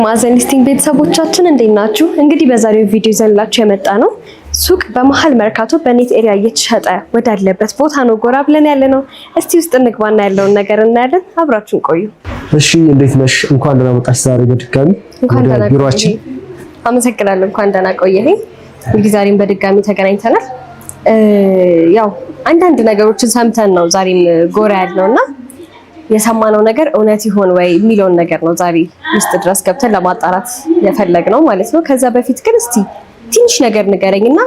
ማዕዘን ሊስቲንግ ቤተሰቦቻችን እንዴት ናችሁ? እንግዲህ በዛሬው ቪዲዮ ይዘንላችሁ የመጣ ነው ሱቅ በመሃል መርካቶ በኔት ኤሪያ እየተሸጠ ወዳለበት ቦታ ነው ጎራ ብለን ያለ ነው። እስቲ ውስጥ እንግባና ያለውን ነገር እናያለን። አብራችሁን ቆዩ። እሺ እንዴት ነሽ? እንኳን ደህና መጣሽ ዛሬ በድጋሚ ወደ ቢሮአችን። አመሰግናለሁ። እንኳን ደህና ቆየኸኝ። እንግዲህ ዛሬም በድጋሚ ተገናኝተናል። ያው አንዳንድ ነገሮችን ሰምተን ነው ዛሬም ጎራ ያለውና የሰማነው ነገር እውነት ይሆን ወይ የሚለውን ነገር ነው ዛሬ ውስጥ ድረስ ገብተን ለማጣራት የፈለግነው ማለት ነው። ከዛ በፊት ግን እስቲ ትንሽ ነገር ንገረኝና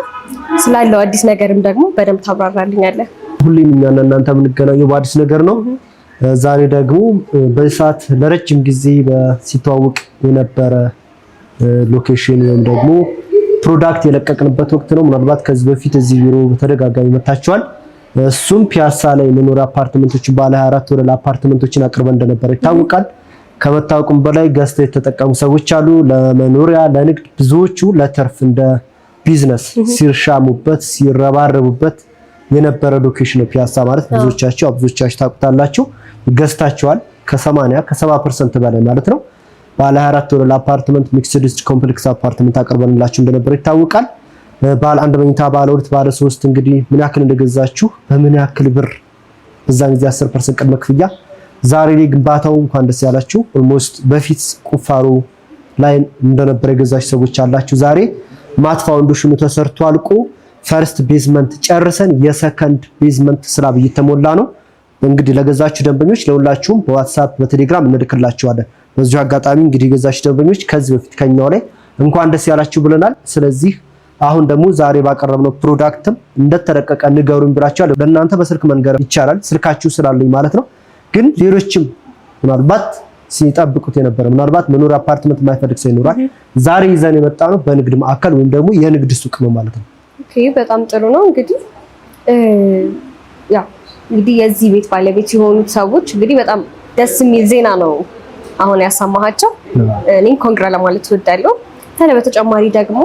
ስላለው አዲስ ነገርም ደግሞ በደንብ ታብራራልኛለህ። ሁሌም እኛና እናንተ የምንገናኘው በአዲስ ነገር ነው። ዛሬ ደግሞ በሰዓት ለረጅም ጊዜ ሲተዋወቅ የነበረ ሎኬሽን ወይም ደግሞ ፕሮዳክት የለቀቅንበት ወቅት ነው። ምናልባት ከዚህ በፊት እዚህ ቢሮ በተደጋጋሚ መታችኋል። እሱም ፒያሳ ላይ መኖሪያ አፓርትመንቶችን ባለ 24 ወለል አፓርትመንቶችን አቅርበን እንደነበር ይታወቃል። ከመታወቁም በላይ ገዝተው የተጠቀሙ ሰዎች አሉ። ለመኖሪያ ለንግድ፣ ብዙዎቹ ለተርፍ እንደ ቢዝነስ ሲርሻሙበት ሲረባረቡበት የነበረ ሎኬሽን ነው ፒያሳ ማለት። ብዙዎቻችሁ ታውቁታላችሁ፣ ገዝታችኋል። ከ70% በላይ ማለት ነው። ባለ 24 ወለል አፓርትመንት ሚክስድ ኮምፕሌክስ አፓርትመንት አቅርበንላችሁ እንደነበር ይታወቃል። ባለ 1 መኝታ ባለ 2 ባለ 3 እንግዲህ ምን ያክል እንደገዛችሁ በምን ያክል ብር በዛን ጊዜ 10% ቅድመ ክፍያ ዛሬ ላይ ግንባታው እንኳን ደስ ያላችሁ። ኦልሞስት በፊት ቁፋሮ ላይ እንደነበረ የገዛችሁ ሰዎች አላችሁ። ዛሬ ማት ፋውንዴሽኑ ተሰርቶ አልቆ ፈርስት ቤዝመንት ጨርሰን የሰከንድ ቤዝመንት ስላብ እየተሞላ ነው። እንግዲህ ለገዛችሁ ደንበኞች ለሁላችሁም በዋትስአፕ በቴሌግራም እንልክላችኋለን። በዚሁ አጋጣሚ እንግዲህ የገዛችሁ ደንበኞች ከዚህ በፊት ከኛው ላይ እንኳን ደስ ያላችሁ ብለናል። ስለዚህ አሁን ደግሞ ዛሬ ባቀረብነው ፕሮዳክትም እንደተረቀቀ ንገሩኝ ብላችኋል። ለእናንተ በስልክ መንገር ይቻላል፣ ስልካችሁ ስላለኝ ማለት ነው። ግን ሌሎችም ምናልባት ሲጠብቁት የነበረ ምናልባት መኖሪያ አፓርትመንት የማይፈልግ ሰው ይኖራል። ዛሬ ይዘን የመጣ ነው በንግድ ማዕከል ወይም ደግሞ የንግድ ሱቅ ነው ማለት ነው። ኦኬ፣ በጣም ጥሩ ነው። እንግዲህ የዚህ ቤት ባለቤት የሆኑት ሰዎች እንግዲህ በጣም ደስ የሚል ዜና ነው አሁን ያሰማሃቸው። እኔም ኮንግራ ለማለት እወዳለሁ። ታዲያ በተጨማሪ ደግሞ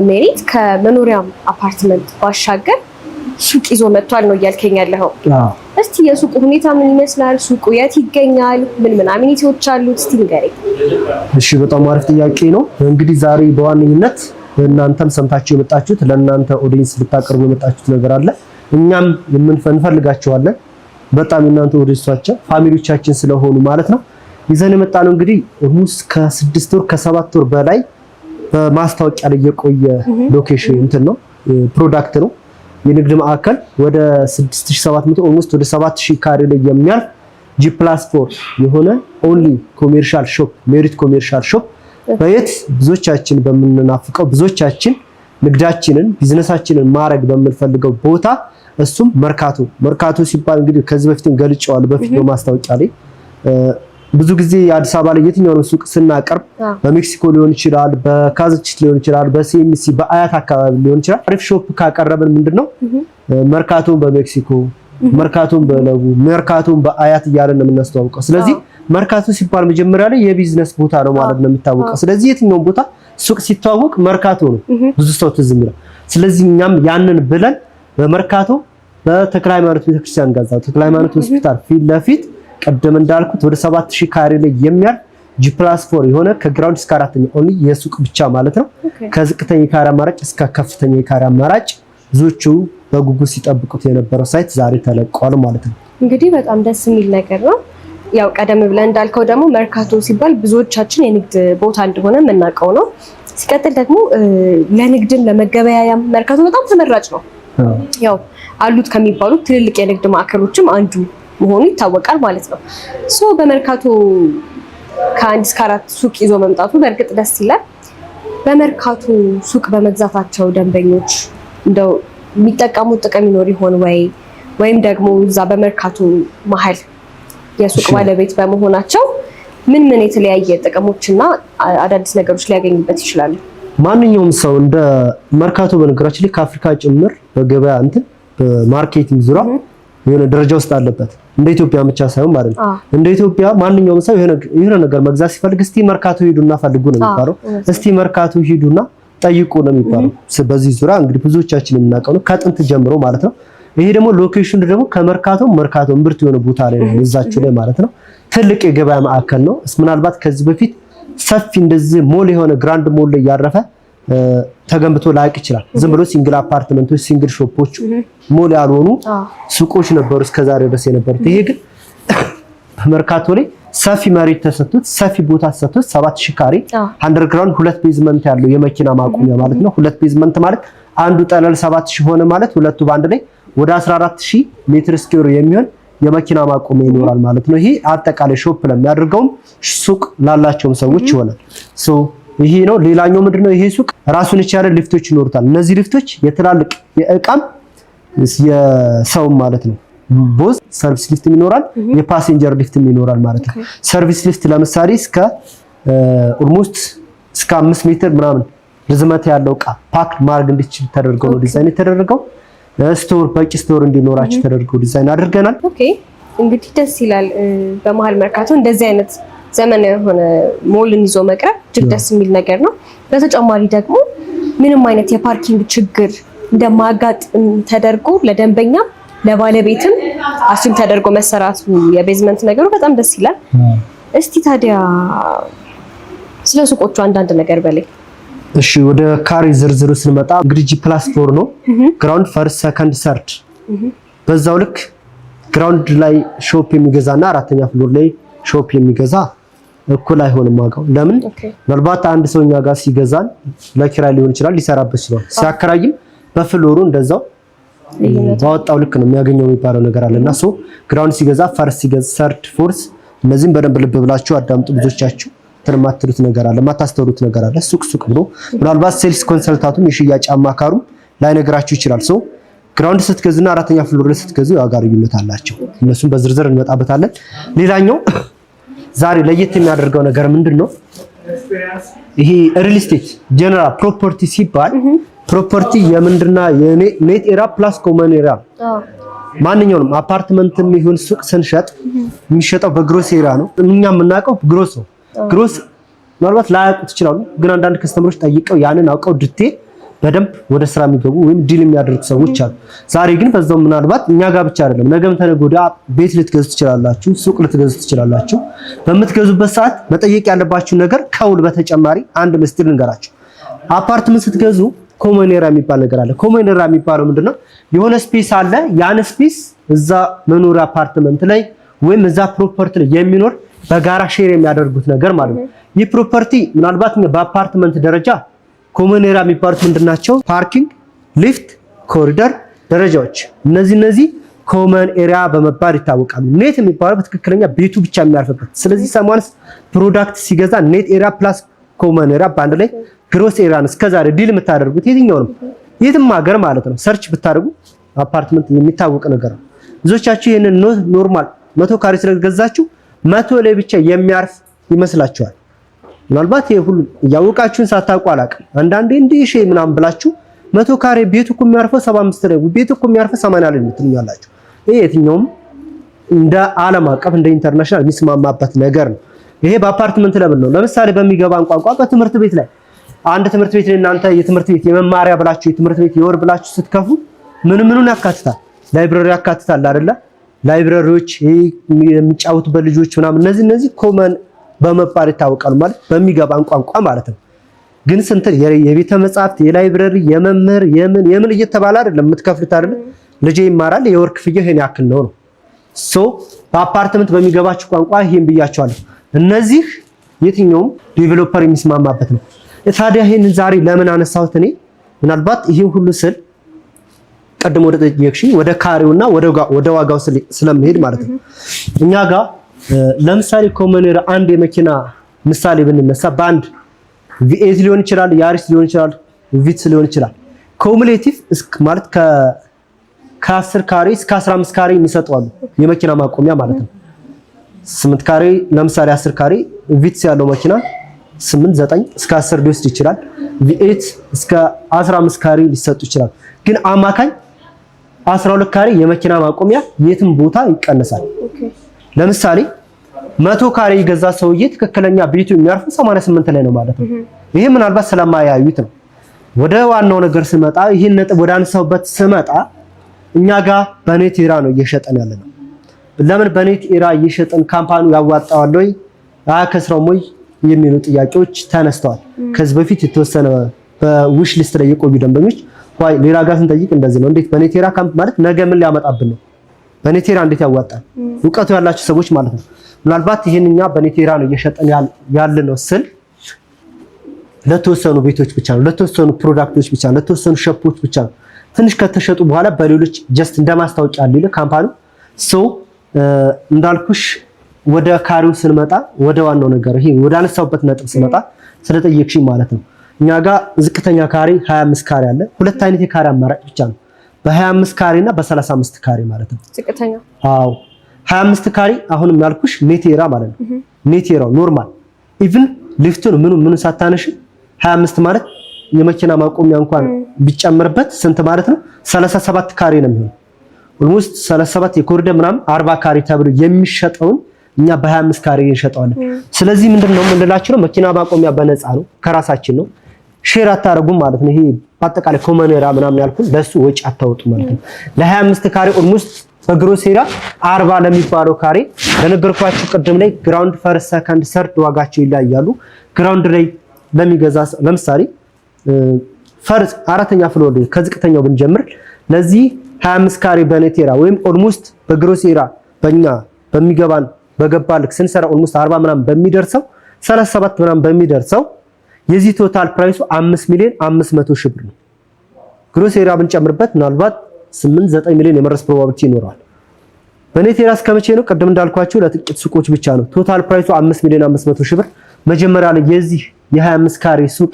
ሜሪት ከመኖሪያ አፓርትመንት ባሻገር ሱቅ ይዞ መጥቷል ነው እያልከኝ ያለኸው? እስቲ የሱቁ ሁኔታ ምን ይመስላል? ሱቁ የት ይገኛል? ምን አሚኒቲዎች አሉት? እስቲ ንገረኝ። እሺ፣ በጣም አሪፍ ጥያቄ ነው። እንግዲህ ዛሬ በዋነኝነት እናንተም ሰምታችሁ የመጣችሁት ለእናንተ ኦዲየንስ ልታቀርቡ የመጣችሁት ነገር አለ። እኛም እንፈልጋችኋለን በጣም እናንተ ኦዲየንሶቻችን ፋሚሊዎቻችን ስለሆኑ ማለት ነው። ይዘን የመጣ ነው እንግዲህ ሙስ ከ6 ወር ከ7 ወር በላይ በማስታወቂያ ላይ የቆየ ሎኬሽን እንትን ነው ፕሮዳክት ነው። የንግድ ማዕከል ወደ 6700 ኦልሞስት ወደ 7000 ካሬ ላይ የሚያልፍ G+4 የሆነ ኦንሊ ኮሜርሻል ሾፕ ሜሪት ኮሜርሻል ሾፕ በየት ብዙዎቻችን በምንናፍቀው ብዙዎቻችን ንግዳችንን ቢዝነሳችንን ማድረግ በምንፈልገው ቦታ እሱም መርካቶ ሲባል እንግዲህ ከዚህ በፊትም ገልጫዋል። በፊት በማስታወቂያ ላይ ብዙ ጊዜ አዲስ አበባ ላይ የትኛውን ሱቅ ስናቀርብ በሜክሲኮ ሊሆን ይችላል፣ በካዛንቺስ ሊሆን ይችላል፣ በሲኤምሲ በአያት አካባቢ ሊሆን ይችላል። አሪፍ ሾፕ ካቀረብን ምንድነው መርካቶን በሜክሲኮ መርካቶን በለቡ መርካቶን በአያት እያለን ነው የምናስተዋውቀው። ስለዚህ መርካቶ ሲባል መጀመሪያ ላይ የቢዝነስ ቦታ ነው ማለት ነው የሚታወቀው። ስለዚህ የትኛውን ቦታ ሱቅ ሲተዋወቅ መርካቶ ነው ብዙ ሰው ትዝ የሚለው። ስለዚህ እኛም ያንን ብለን በመርካቶ በተክለ ሃይማኖት ቤተክርስቲያን ጋዛ ተክለ ሃይማኖት ሆስፒታል ፊት ለፊት ቀደም እንዳልኩት ወደ 7000 ካሬ ላይ የሚያርፍ G+4 የሆነ ከግራውንድ እስከ 4ኛ ኦንሊ የሱቅ ብቻ ማለት ነው። ከዝቅተኛ ካሬ አማራጭ እስከ ከፍተኛ ካሬ አማራጭ ብዙዎቹ በጉጉት ሲጠብቁት የነበረው ሳይት ዛሬ ተለቋል ማለት ነው። እንግዲህ በጣም ደስ የሚል ነገር ነው። ያው ቀደም ብለን እንዳልከው ደግሞ መርካቶ ሲባል ብዙዎቻችን የንግድ ቦታ እንደሆነ የምናውቀው ነው። ሲቀጥል ደግሞ ለንግድም ለመገበያያም መርካቶ በጣም ተመራጭ ነው። ያው አሉት ከሚባሉት ትልልቅ የንግድ ማዕከሎችም አንዱ መሆኑ ይታወቃል ማለት ነው። በመርካቶ ከ1 እስከ 4 ሱቅ ይዞ መምጣቱ በእርግጥ ደስ ይላል። በመርካቶ ሱቅ በመግዛታቸው ደንበኞች እንደው የሚጠቀሙት ጥቅም ይኖር ይሆን ወይም ደግሞ እዛ በመርካቶ መሀል የሱቅ ባለቤት በመሆናቸው ምን የተለያየ ጥቅሞችና አዳዲስ ነገሮች ሊያገኙበት ይችላሉ? ማንኛውም ሰው እንደ መርካቶ በነገራችን ላይ ከአፍሪካ ጭምር በገበያ በማርኬቲንግ ዙሪያ የሆነ ደረጃ ውስጥ አለበት። እንደ ኢትዮጵያ ብቻ ሳይሆን ማለት ነው። እንደ ኢትዮጵያ ማንኛውም ሰው የሆነ ነገር መግዛት ሲፈልግ እስቲ መርካቶ ሂዱና ፈልጉ ነው የሚባለው። እስቲ መርካቶ ሂዱና ጠይቁ ነው የሚባለው። በዚህ ዙሪያ እንግዲህ ብዙዎቻችን የምናውቀው ነው ከጥንት ጀምሮ ማለት ነው። ይሄ ደግሞ ሎኬሽኑ ደግሞ ከመርካቶ እምብርት የሆነ ቦታ ላይ ነው እዛችሁ ላይ ማለት ነው። ትልቅ የገበያ ማዕከል ነው። ምናልባት ከዚህ በፊት ሰፊ እንደዚህ ሞል የሆነ ግራንድ ሞል ላይ ያረፈ ተገንብቶ ላይቅ ይችላል። ዝም ብሎ ሲንግል አፓርትመንቶች ሲንግል ሾፖች ሞል ያልሆኑ ሱቆች ነበሩ እስከዛሬ ድረስ የነበሩት። ይሄ ግን መርካቶ ላይ ሰፊ መሬት ተሰጥቶት ሰፊ ቦታ ተሰጥቶት 7000 ካሬ አንደርግራውንድ 2 ቤዝመንት ያለው የመኪና ማቆሚያ ማለት ነው። 2 ቤዝመንት ማለት አንዱ ጠለል 7000 ሆነ ማለት ሁለቱ ባንድ ላይ ወደ 14000 ሜትር ስኩዌር የሚሆን የመኪና ማቆሚያ ይኖራል ማለት ነው። ይሄ አጠቃላይ ሾፕ ለሚያደርገውም ሱቅ ላላቸውም ሰዎች ይሆናል። ይሄ ነው። ሌላኛው ምንድነው? ይሄ ሱቅ ራሱን የቻለ ሊፍቶች ይኖሩታል። እነዚህ ሊፍቶች የትላልቅ የእቃም የሰውም ማለት ነው። ቦዝ ሰርቪስ ሊፍት ይኖራል፣ የፓሴንጀር ሊፍት ይኖራል ማለት ነው። ሰርቪስ ሊፍት ለምሳሌ እስከ ኦልሞስት እስከ 5 ሜትር ምናምን ርዝመት ያለው እቃ ፓክ ማድረግ እንዲችል ተደርገው ነው ዲዛይን የተደረገው። ስቶር በቂ ስቶር እንዲኖራቸው ተደርገው ዲዛይን አድርገናል። ኦኬ እንግዲህ ደስ ይላል። በመሃል መርካቶ እንደዚህ አይነት ዘመናዊ የሆነ ሞልን ይዞ መቅረብ እጅግ ደስ የሚል ነገር ነው። በተጨማሪ ደግሞ ምንም አይነት የፓርኪንግ ችግር እንደማያጋጥም ተደርጎ ለደንበኛ ለባለቤትም አስም ተደርጎ መሰራቱ የቤዝመንት ነገሩ በጣም ደስ ይላል። እስቲ ታዲያ ስለ ሱቆቹ አንዳንድ ነገር በላይ። እሺ ወደ ካሬ ዝርዝሩ ስንመጣ እንግዲህ G+4 ነው። ግራውንድ ፈርስት ሰከንድ ሰርድ በዛው ልክ ግራውንድ ላይ ሾፕ የሚገዛና አራተኛ ፍሎር ላይ ሾፕ የሚገዛ እኩል አይሆንም ዋጋው። ለምን? ምናልባት አንድ ሰው እኛ ጋር ሲገዛን ለኪራይ ሊሆን ይችላል ሊሰራበት ይችላል። ሲያከራይም በፍሎሩ እንደዛው ባወጣው ልክ ነው የሚያገኘው የሚባለው ነገር አለና ግራውንድ ሲገዛ ፈርስት ሲገዛ ሰርድ ፎርስ እነዚህም በደንብ ልብ ብላችሁ አዳምጡ። ብዙዎቻችሁ ተማትሩት ነገር አለ ማታስተውሉት ነገር አለ። ሱቅ ብሎ ምናልባት ሴልስ ኮንሰልታንቱም የሽያጭ አማካሩም ላይ ነገራችሁ ይችላል። ግራውንድ ስትገዙና አራተኛ ፍሎር ላይ ስትገዙ የዋጋ ልዩነት አላቸው። እነሱም በዝርዝር እንመጣበታለን። ሌላኛው ዛሬ ለየት የሚያደርገው ነገር ምንድነው? ይሄ ሪል ስቴት ጀነራል ፕሮፐርቲ ሲባል ፕሮፐርቲ የምንድና የኔት ኤራ ፕላስ ኮመን ኤራ ማንኛውንም አፓርትመንትም ይሁን ሱቅ ስንሸጥ የሚሸጠው በግሮስ ኤራ ነው። እኛ የምናውቀው ግሮስ ነው። ግሮስ ምናልባት ላያውቁት ይችላሉ፣ ግን አንዳንድ ከስተመሮች ጠይቀው ያንን አውቀው ዲቴል በደንብ ወደ ስራ የሚገቡ ወይም ዲል የሚያደርጉ ሰዎች አሉ። ዛሬ ግን በዛው ምናልባት እኛ ጋር ብቻ አይደለም ነገም ተነገ ወዲያ ቤት ልትገዙ ትችላላችሁ፣ ሱቅ ልትገዙ ትችላላችሁ። በምትገዙበት ሰዓት መጠየቅ ያለባችሁ ነገር ከውል በተጨማሪ አንድ ምስጢር ልንገራችሁ። አፓርትመንት ስትገዙ ኮመን ኤሪያ የሚባል ነገር አለ። ኮመን ኤሪያ የሚባለው ምንድነው? የሆነ ስፔስ አለ። ያን ስፔስ እዛ መኖሪያ አፓርትመንት ላይ ወይም እዛ ፕሮፐርቲ ላይ የሚኖር በጋራ ሼር የሚያደርጉት ነገር ማለት ነው። ይህ ፕሮፐርቲ ምናልባት በአፓርትመንት ደረጃ ኮመን ኤሪያ የሚባሉት ምንድናቸው? ፓርኪንግ፣ ሊፍት፣ ኮሪደር፣ ደረጃዎች እነዚህ ኮመን ኤሪያ በመባል ይታወቃሉ። ኔት የሚባለው በትክክለኛ ቤቱ ብቻ የሚያርፍበት። ስለዚህ ሰማንስ ፕሮዳክት ሲገዛ ኔት ኤሪያ ፕላስ ኮመን ኤሪያ በአንድ ላይ ግሮስ ኤሪያን እስከዛሬ ዲል የምታደርጉት የትኛውንም የትም ሀገር ማለት ነው ሰርች ብታደርጉ አፓርትመንት የሚታወቅ ነገር ነው። ብዙዎቻችሁ ይሄንን ኖርማል 100 ካሬ ስለገዛችሁ 100 ላይ ብቻ የሚያርፍ ይመስላችኋል። ምናልባት ይሄ ሁሉ ያወቃችሁን ሳታውቁ አላውቅም። አንዳንዴ እንዲህ እሺ ምናምን ብላችሁ 100 ካሬ ቤቱ እኮ የሚያርፈው 75 ላይ ቤቱ እኮ የሚያርፈው 80 ላይ ትሉኛላችሁ። ይሄ የትኛውም እንደ ዓለም አቀፍ እንደ ኢንተርናሽናል የሚስማማበት ነገር ነው። ይሄ በአፓርትመንት ለምን ነው? ለምሳሌ በሚገባን ቋንቋ በትምህርት ቤት ላይ አንድ ትምህርት ቤት ላይ እናንተ የትምህርት ቤት የመማሪያ ብላችሁ የትምህርት ቤት የወር ብላችሁ ስትከፉ ምኑን ያካትታል? ላይብረሪ ያካትታል አይደለ? ላይብረሪዎች የሚጫወቱበት ልጆች ምናምን እነዚህ ኮመን በመባል ይታወቃሉ ማለት በሚገባን ቋንቋ ማለት ነው። ግን ስንት የቤተ መጻሕፍት የላይብረሪ የመምህር የምን እየተባለ አይደለም የምትከፍሉት አይደለ? ልጄ ይማራል የወር ክፍያው ይሄን ያክል ነው። በአፓርትመንት በሚገባችሁ ቋንቋ ይሄን ብያቸዋለሁ። እነዚህ የትኛውም ዴቨሎፐር የሚስማማበት ነው። ታዲያ ይሄን ዛሬ ለምን አነሳሁት? እኔ ምናልባት ይሄን ሁሉ ስል ቀድሞ ወደ ጠየቅሽኝ ወደ ካሬውና ወደ ዋጋው ስለምሄድ ማለት ነው። እኛ ጋር ለምሳሌ ኮመን ኤሪያ አንድ የመኪና ምሳሌ ብንነሳ በአንድ ቪኤት ሊሆን ይችላል፣ ያሪስ ሊሆን ይችላል፣ ቪትስ ሊሆን ይችላል። ኮሙሌቲቭ ማለት ከ10 ካሬ እስከ 15 ካሬ የሚሰጠዋሉ የመኪና ማቆሚያ ማለት ነው። 8 ካሬ ለምሳሌ 10 ካሬ ቪትስ ያለው መኪና 8 9 እስከ 10 ሊወስድ ይችላል። ቪኤት እስከ 15 ካሬ ሊሰጡ ይችላል። ግን አማካኝ 12 ካሬ የመኪና ማቆሚያ የትም ቦታ ይቀነሳል። ለምሳሌ 100 ካሬ የገዛ ሰውዬ ትክክለኛ ቤቱ የሚያርፈው 88 ላይ ነው ማለት ነው። ይሄ ምናልባት ስለማያዩት ነው። ወደ ዋናው ነገር ስመጣ ይሄን ነጥብ ወደ አንሳውበት ስመጣ እኛ ጋር በኔት ኤራ ነው እየሸጠን ያለ ነው። ለምን በኔት ኤራ እየሸጠን ካምፓኒው ያዋጣዋል ወይ አያከስረውም ወይ የሚሉ ጥያቄዎች ተነስተዋል። ከዚህ በፊት የተወሰነ በዊሽ ሊስት ላይ የቆዩ ደንበኞች ዋይ ሌላ ጋር ስንጠይቅ እንደዚህ ነው እንዴት በኔቴራ ካምፕ ማለት ነገ ምን ሊያመጣብን ነው በኔቴራ እንዴት ያዋጣል እውቀቱ ያላችሁ ሰዎች ማለት ነው። ምናልባት ይሄንኛ በኔቴራ ነው እየሸጠን ያለ ነው ስል ለተወሰኑ ቤቶች ብቻ ነው ለተወሰኑ ፕሮዳክቶች ብቻ ነው ለተወሰኑ ሸፖች ብቻ ነው ትንሽ ከተሸጡ በኋላ በሌሎች ጀስት እንደማስታወቂያ አለ ካምፓኒ እንዳልኩሽ ወደ ካሬው ስንመጣ ወደ ዋናው ነገር ይሄ ወደ አነሳውበት ነጥብ ስንመጣ ስለጠየቅሽኝ ማለት ነው እኛ ጋር ዝቅተኛ ካሬ 25 ካሬ አለ ሁለት አይነት የካሬ አማራጭ ብቻ ነው በ25 ካሬ እና በ35 ካሬ ማለት ነው ዝቅተኛ 25 ካሬ አሁንም ያልኩሽ ኔቴራ ማለት ነው ኔቴራው ኖርማል ኢቭን ሊፍቱን ምኑ ሳታነሽ 25 ማለት የመኪና ማቆሚያ እንኳን ቢጨምርበት ስንት ማለት ነው 37 ካሬ ነው የሚሆነው ኦልሞስት 37 የኮሪደር ምናምን 40 ካሬ ተብሎ የሚሸጠውን እኛ በ25 ካሬ እንሸጠዋለን ስለዚህ ምንድነው ምንላችሁ ነው መኪና ማቆሚያ በነፃ ነው ከራሳችን ነው ሼር አታረጉም ማለት ነው ይሄ በአጠቃላይ ኮመኔራ ምናምን ያልኩት ለሱ ወጪ አታወጡ ማለት ነው ለ25 ካሬ ኦልሞስት በግሮስ ኤሪያ 40 ለሚባለው ካሬ ለነገርኳችሁ ቅድም ላይ ግራውንድ ፈርስት ሰከንድ ሰርድ ዋጋቸው ይለያያሉ ግራውንድ ላይ ለሚገዛ ለምሳሌ ፈርስ አራተኛ ፍሎር ላይ ከዝቅተኛው ብንጀምር ለዚህ 25 ካሬ በኔቴራ ወይም ኦልሞስት በግሮስ ኤሪያ በእኛ በሚገባን በገባልክ ስንሰራ ኦልሞስት 40 ምናምን በሚደርሰው 37 ምናምን በሚደርሰው የዚህ ቶታል ፕራይሱ 5,500,000 ብር ነው ግሮስ ኤሪያ ብንጨምርበት ምናልባት 8-9 ሚሊዮን የመረስ ፕሮባቢሊቲ ይኖራል በኔቴራ እስከመቼ ነው ቅድም እንዳልኳችሁ ለጥቂት ሱቆች ብቻ ነው ቶታል ፕራይሱ 5,500,000 ብር መጀመሪያ ላይ የዚህ የ25 ካሬ ሱቅ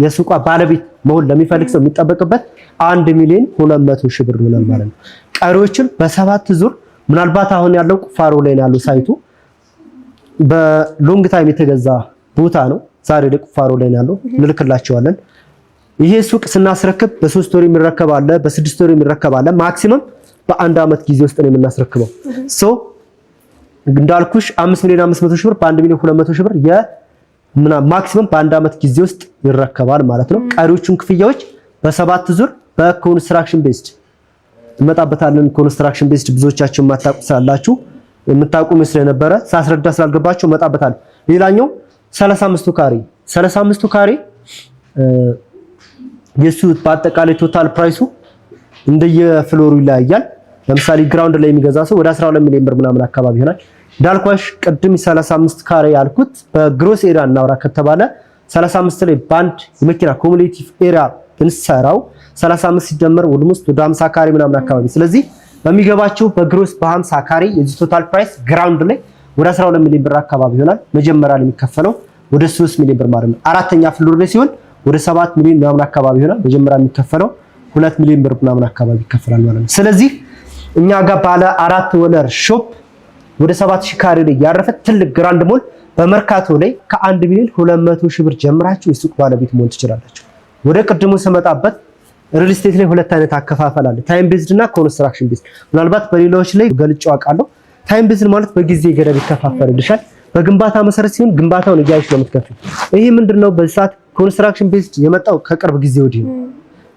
የሱቋ ባለቤት መሆን ለሚፈልግ ሰው የሚጠበቅበት 1,200,000 ብር ነው ማለት ነው ቀሪዎችን በሰባት ዙር ምናልባት አሁን ያለው ቁፋሮ ላይ ነው ያለው ሳይቱ በሎንግ ታይም የተገዛ ቦታ ነው ዛሬ ላይ ቁፋሮ ላይ ነው ያለው እንልክላቸዋለን ይሄ ሱቅ ስናስረክብ በ3 ወር የሚረከብ አለ በ6 ወር የሚረከብ አለ ማክሲመም በአንድ አመት ጊዜ ውስጥ ነው የምናስረክበው እንዳልኩሽ 5,500,000 ብር በ1,200,000 ብር ማክሲመም በአንድ አመት ጊዜ ውስጥ ይረከባል ማለት ነው ቀሪዎቹን ክፍያዎች በሰባት ዙር በኮንስትራክሽን ቤዝድ እንመጣበታለን ኮንስትራክሽን ቤዝድ ብዙዎቻችሁ ማታውቁ ስላላችሁ የምታውቁ መስለ ነበረ ሳስረዳ ስላልገባችሁ መጣበታል ሌላኛው 35 ካሬ የሱ በአጠቃላይ ቶታል ፕራይሱ እንደየፍሎሩ ይለያያል ለምሳሌ ግራውንድ ላይ የሚገዛ ሰው ወደ 12 ሚሊዮን ብር ምናምን አካባቢ ይሆናል ዳልኳሽ ቅድም 35 ካሬ ያልኩት በግሮስ ኤሪያ እናውራ ከተባለ 35 ላይ ባንድ የመኪና ኮሙሌቲቭ ኤሪያ እንሰራው 35 ሲደመር ኦልሞስት ወደ 50 ካሬ ምናምን አካባቢ ስለዚህ በሚገባችሁ በግሮስ በ50 ካሬ የዚህ ቶታል ፕራይስ ግራውንድ ላይ ወደ 12 ሚሊዮን ብር አካባቢ ይሆናል መጀመሪያ ላይ የሚከፈለው ወደ 3 ሚሊዮን ብር ማለት ነው አራተኛ ፍሎር ላይ ሲሆን ወደ 7 ሚሊዮን ምናምን አካባቢ ይሆናል መጀመሪያ የሚከፈለው 2 ሚሊዮን ብር ምናምን አካባቢ ይከፈላል ማለት ነው ስለዚህ እኛ ጋር ባለ 4 ወለር ሾፕ ወደ 7000 ካሬ ላይ ያረፈ ትልቅ ግራንድ ሞል በመርካቶ ላይ ከ1,200,000 ብር ጀምራችሁ የሱቅ ባለቤት መሆን ትችላላችሁ ወደ ቅድሙ ሰመጣበት ሪል ስቴት ላይ ሁለት አይነት አከፋፈል አለ ታይም ቤዝድ እና ኮንስትራክሽን ቤዝድ ምናልባት በሌሎች ላይ ገልጫው አውቃለሁ ታይም ቤዝድ ማለት በጊዜ ገደብ ይከፋፈልልሻል በግንባታ መሰረት ሲሆን ግንባታውን እያይሽ ነው የምትከፍሉ ይሄ ምንድነው በዛት ኮንስትራክሽን ቤዝድ የመጣው ከቅርብ ጊዜ ወዲህ ነው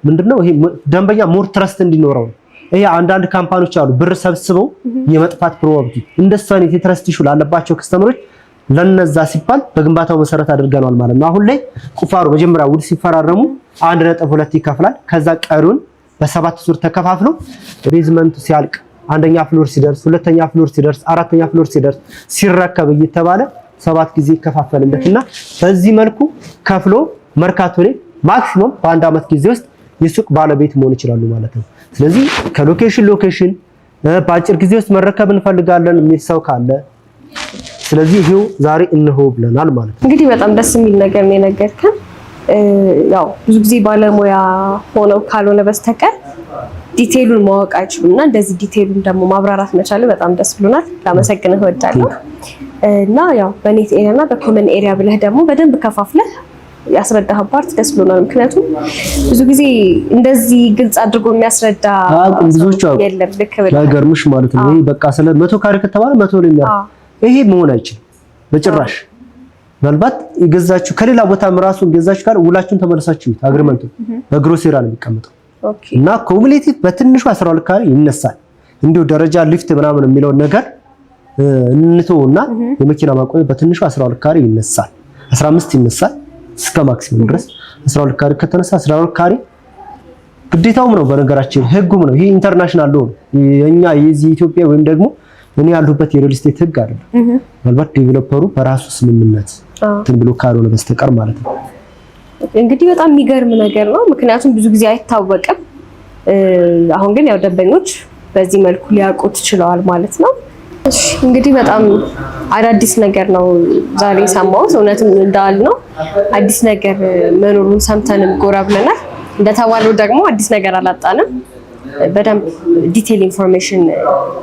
ምንድነው ይሄ ደንበኛ ሞር ትረስት እንዲኖረው ይሄ አንዳንድ ካምፓኒዎች አሉ ብር ሰብስበው የመጥፋት ፕሮባቢሊቲ እንደሱ አይነት የትረስት ኢሹ ላለባቸው ከስተመሮች ለነዛ ሲባል በግንባታው መሰረት አድርገናል ማለት ነው አሁን ላይ ቁፋሮ መጀመሪያ ውድ ሲፈራረሙ 1.2 ይከፍላል ከዛ ቀሩን በሰባት ዙር ተከፋፍሎ ቤዝመንቱ ሲያልቅ አንደኛ ፍሎር ሲደርስ ሁለተኛ ፍሎር ሲደርስ አራተኛ ፍሎር ሲደርስ ሲረከብ እየተባለ 7 ጊዜ ይከፋፈልለትና በዚህ መልኩ ከፍሎ መርካቶ ላይ ማክሲመም በአንድ አመት ጊዜ ውስጥ የሱቅ ባለቤት መሆን ይችላሉ ማለት ነው ስለዚህ ከሎኬሽን በአጭር ጊዜ ውስጥ መረከብ እንፈልጋለን የሚሰው ካለ ስለዚህ ይሄው ዛሬ እንሆ ብለናል ማለት ነው እንግዲህ በጣም ደስ የሚል ነገር ነው የነገርከን ያው ብዙ ጊዜ ባለሙያ ሆነው ካልሆነ በስተቀር ዲቴይሉን ማወቅ አይችሉምና እንደዚህ ዲቴይሉን ደግሞ ማብራራት መቻል በጣም ደስ ብሎናል ላመሰግንህ እወዳለሁ እና ያው በኔት ኤሪያ እና በኮመን ኤሪያ ብለህ ደግሞ በደንብ ከፋፍለህ ያስረዳህ ፓርት ደስ ብሎናል ምክንያቱም ብዙ ጊዜ እንደዚህ ግልጽ አድርጎ የሚያስረዳ ብዙዎች የለም ልክ ብለህ ባይገርምሽ ማለት ነው ይሄ በቃ ስለ 100 ካሬ ከተባለ 100 ላይ የሚያርፍ ይሄ መሆን አይችልም በጭራሽ ምናልባት ይገዛችሁ ከሌላ ቦታም ራሱ ገዛችሁ ካለ ውላችሁን ተመለሳችሁ አግሪመንቱ በግሮስ ኤሪያ ነው የሚቀመጠው እና ኮሙሌቲቭ በትንሹ 12 ካሬ ይነሳል እንዲሁ ደረጃ ሊፍት ምናምን የሚለው ነገር እንተውና የመኪና ማቆሚያ በትንሹ 12 ካሬ ይነሳል፣ 15 ይነሳል እስከ ማክሲመም ድረስ 12 ካሬ ከተነሳ 12 ካሬ ግዴታውም ነው። በነገራችን ህጉም ነው። ይሄ ኢንተርናሽናል ሎ ነው። የኛ የዚህ ኢትዮጵያ ወይም ደግሞ እኔ ያሉበት የሪል ስቴት ህግ አይደለም። ምናልባት ዴቨሎፐሩ በራሱ ስምምነት እንትን ብሎ ካልሆነ በስተቀር ማለት ነው። እንግዲህ በጣም የሚገርም ነገር ነው። ምክንያቱም ብዙ ጊዜ አይታወቅም። አሁን ግን ያው ደንበኞች በዚህ መልኩ ሊያውቁት ችለዋል ማለት ነው። እሺ እንግዲህ በጣም አዳዲስ ነገር ነው ዛሬ ሰማሁት። እውነትም እንዳል ነው አዲስ ነገር መኖሩን ሰምተንም ጎራ ብለናል። እንደተባለው ደግሞ አዲስ ነገር አላጣንም። በደንብ ዲቴል ኢንፎርሜሽን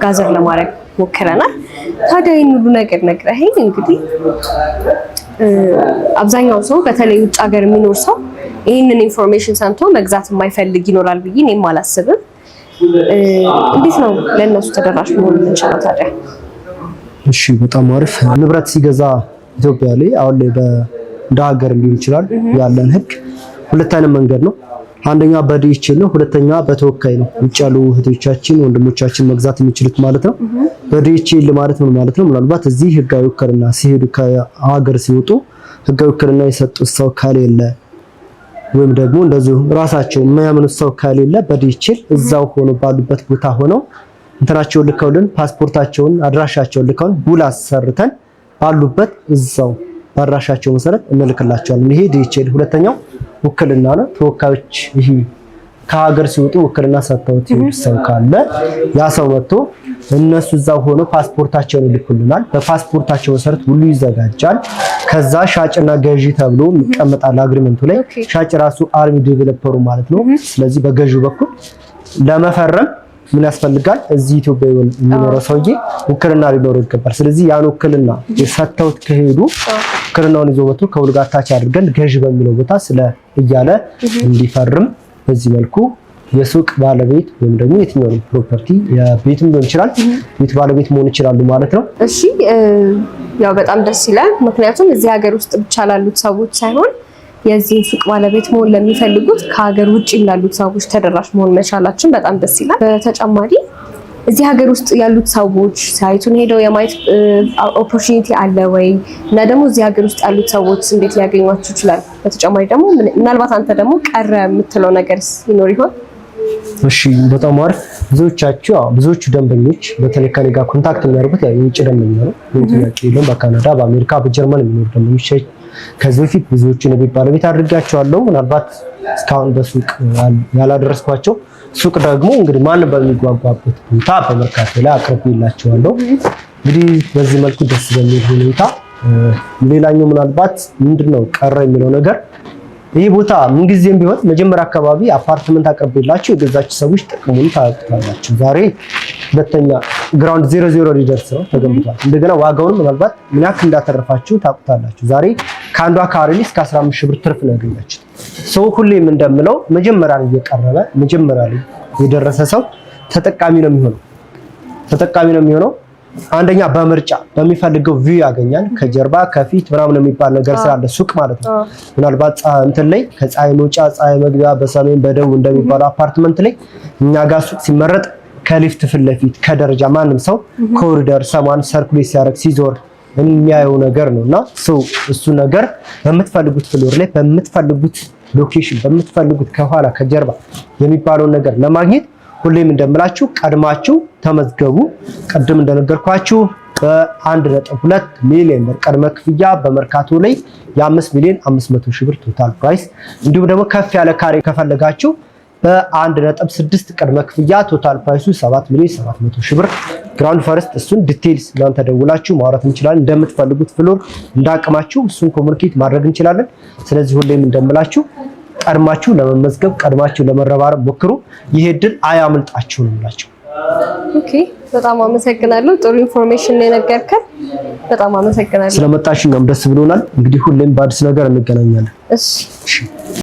ጋዘር ለማድረግ ሞክረናል። ታዲያ ይህን ሁሉ ነገር ነግረኸኝ እንግዲህ አብዛኛው ሰው በተለይ ውጭ ሀገር የሚኖር ሰው ይህንን ኢንፎርሜሽን ሰምቶ መግዛት የማይፈልግ ይኖራል ብዬ እኔም አላስብም። እንዴት ነው ለእነሱ ተደራሽ መሆን የምንችለው ታዲያ? እሺ በጣም አሪፍ። ንብረት ሲገዛ ኢትዮጵያ ላይ አሁን ላይ እንደ ሀገር ሊሆን ይችላል ያለን ህግ ሁለት አይነት መንገድ ነው። አንደኛ በዲኤችኤል ነው፣ ሁለተኛ በተወካይ ነው። ውጭ ያሉ እህቶቻችን ወንድሞቻችን መግዛት የሚችሉት ማለት ነው። በዲኤችኤል ማለት ምን ማለት ነው? ምናልባት እዚህ ህጋዊ ውክልና ሲሄዱ ከሀገር ሲወጡ ህጋዊ ውክልና የሰጡት ሰው ከሌለ ወይም ደግሞ እንደዚሁ ራሳቸው የማያምኑት ሰው ከሌለ በዲኤችኤል እዛው ሆኖ ባሉበት ቦታ ሆነው እንትናቸውን ልከውልን ፓስፖርታቸውን አድራሻቸውን ልከውን ቡል አሰርተን ባሉበት እዛው ባድራሻቸው መሰረት እንልክላቸዋለን። ይሄ ዲኤችኤል። ሁለተኛው ውክልና ነው። ተወካዮች ይሄ ከሀገር ሲወጡ ውክልና ሰጥተውት ሰው ካለ ያ ሰው መጥቶ እነሱ እዛው ሆኖ ፓስፖርታቸውን ይልኩልናል። በፓስፖርታቸው መሰረት ሁሉ ይዘጋጃል። ከዛ ሻጭና ገዢ ተብሎ ይቀመጣል አግሪመንቱ ላይ። ሻጭ ራሱ አርሚ ዴቨሎፐሩ ማለት ነው። ስለዚህ በገዢው በኩል ለመፈረም ምን ያስፈልጋል? እዚህ ኢትዮጵያ የሚኖረው ሰውዬ ውክልና ሊኖረው ይገባል። ስለዚህ ያን ውክልና የሰጥተውት ከሄዱ ውክልናውን ይዞ መጥቶ ከውል ጋር ታች አድርገን ገዢ በሚለው ቦታ ስለ እያለ እንዲፈርም በዚህ መልኩ የሱቅ ባለቤት ወይም ደግሞ የትኛው ፕሮፐርቲ የቤትም ሊሆን ይችላል ቤት ባለቤት መሆን ይችላሉ ማለት ነው። እሺ ያው በጣም ደስ ይላል። ምክንያቱም እዚህ ሀገር ውስጥ ብቻ ላሉት ሰዎች ሳይሆን የዚህን ሱቅ ባለቤት መሆን ለሚፈልጉት ከሀገር ውጭ ላሉት ሰዎች ተደራሽ መሆን መቻላችን በጣም ደስ ይላል። በተጨማሪ እዚህ ሀገር ውስጥ ያሉት ሰዎች ሳይቱን ሄደው የማየት ኦፖርቹኒቲ አለ ወይ? እና ደግሞ እዚህ ሀገር ውስጥ ያሉት ሰዎች እንዴት ሊያገኟችሁ ይችላል? በተጨማሪ ደግሞ ምናልባት አንተ ደግሞ ቀረ የምትለው ነገር ይኖር ይሆን? እሺ በጣም አሪፍ። ብዙዎቹ ደንበኞች በተለይ ከኔ ጋር ኮንታክት የሚያደርጉት የውጭ ደንበኛ ነው። ጥያቄ የለውም። በካናዳ፣ በአሜሪካ፣ በጀርመን የሚኖሩ ደንበኞች ከዚህ በፊት ብዙዎቹን የቤት ባለቤት አድርጋቸዋለሁ። ምናልባት እስካሁን በሱቅ ያላደረስኳቸው ሱቅ ደግሞ እንግዲህ ማንም በሚጓጓበት ቦታ በመርካቶ ላይ አቅርቤላቸዋለሁ። እንግዲህ በዚህ መልኩ ደስ በሚል ሁኔታ ሌላኛው ምናልባት ምንድነው ቀረ የሚለው ነገር ይህ ቦታ ምንጊዜም ቢሆን መጀመሪያ አካባቢ አፓርትመንት አቅርቤላችሁ የገዛችሁ ሰዎች ጥቅሙን ታውቁታላችሁ። ዛሬ ሁለተኛ ግራውንድ 00 ሊደርስ ነው ተገንብቷል። እንደገና ዋጋውን ምናልባት ምን ያክል እንዳተረፋችሁ ታውቁታላችሁ። ዛሬ ከአንዷ ካሬ እስከ 15 ሺህ ብር ትርፍ ነው ያገኛችሁት። ሰው ሁሌም እንደምለው መጀመሪያ ላይ እየቀረበ መጀመሪያ ላይ የደረሰ ሰው ተጠቃሚ ነው የሚሆነው። አንደኛ በምርጫ በሚፈልገው ቪው ያገኛል። ከጀርባ ከፊት ምናምን የሚባል ነገር ስላለ ሱቅ ማለት ነው። ምናልባት እንትን ላይ ከፀሐይ መውጫ ፀሐይ መግቢያ በሰሜን በደቡብ እንደሚባለው አፓርትመንት ላይ እኛ ጋር ሱቅ ሲመረጥ ከሊፍት ፊት ለፊት ከደረጃ ማንም ሰው ኮሪደር ሰማን ሰርኩሌት ሲያደርግ ሲዞር የሚያየው ነገር ነውና እሱ ነገር በምትፈልጉት ፍሎር ላይ በምትፈልጉት ሎኬሽን በምትፈልጉት ከኋላ ከጀርባ የሚባለውን ነገር ለማግኘት ሁሌም እንደምላችሁ ቀድማችሁ ተመዝገቡ። ቀድም እንደነገርኳችሁ በ1.2 ሚሊዮን ብር ቅድመ ክፍያ በመርካቶ ላይ የ5 ሚሊዮን 500 ሺህ ብር ቶታል ፕራይስ፣ እንዲሁም ደግሞ ከፍ ያለ ካሬ ከፈለጋችሁ በ1.6 ቅድመ ክፍያ ቶታል ፕራይሱ 7 ሚሊዮን 700 ሺህ ብር ግራውንድ ፈርስት። እሱን ዲቴይልስ እናንተ ደውላችሁ ማውራት እንችላለን። እንደምትፈልጉት ፍሎር እንዳቅማችሁ እሱን ኮሙኒኬት ማድረግ እንችላለን። ስለዚህ ሁሌም እንደምላችሁ ቀድማችሁ ለመመዝገብ ቀድማችሁ ለመረባረብ ሞክሩ። ይሄ ድል አያምልጣችሁ ነው የምላችሁ። ኦኬ በጣም አመሰግናለሁ። ጥሩ ኢንፎርሜሽን ነው የነገርከን። በጣም አመሰግናለሁ ስለመጣችሁ። እኛም ደስ ብሎናል። እንግዲህ ሁሌም በአዲስ ነገር እንገናኛለን። እሺ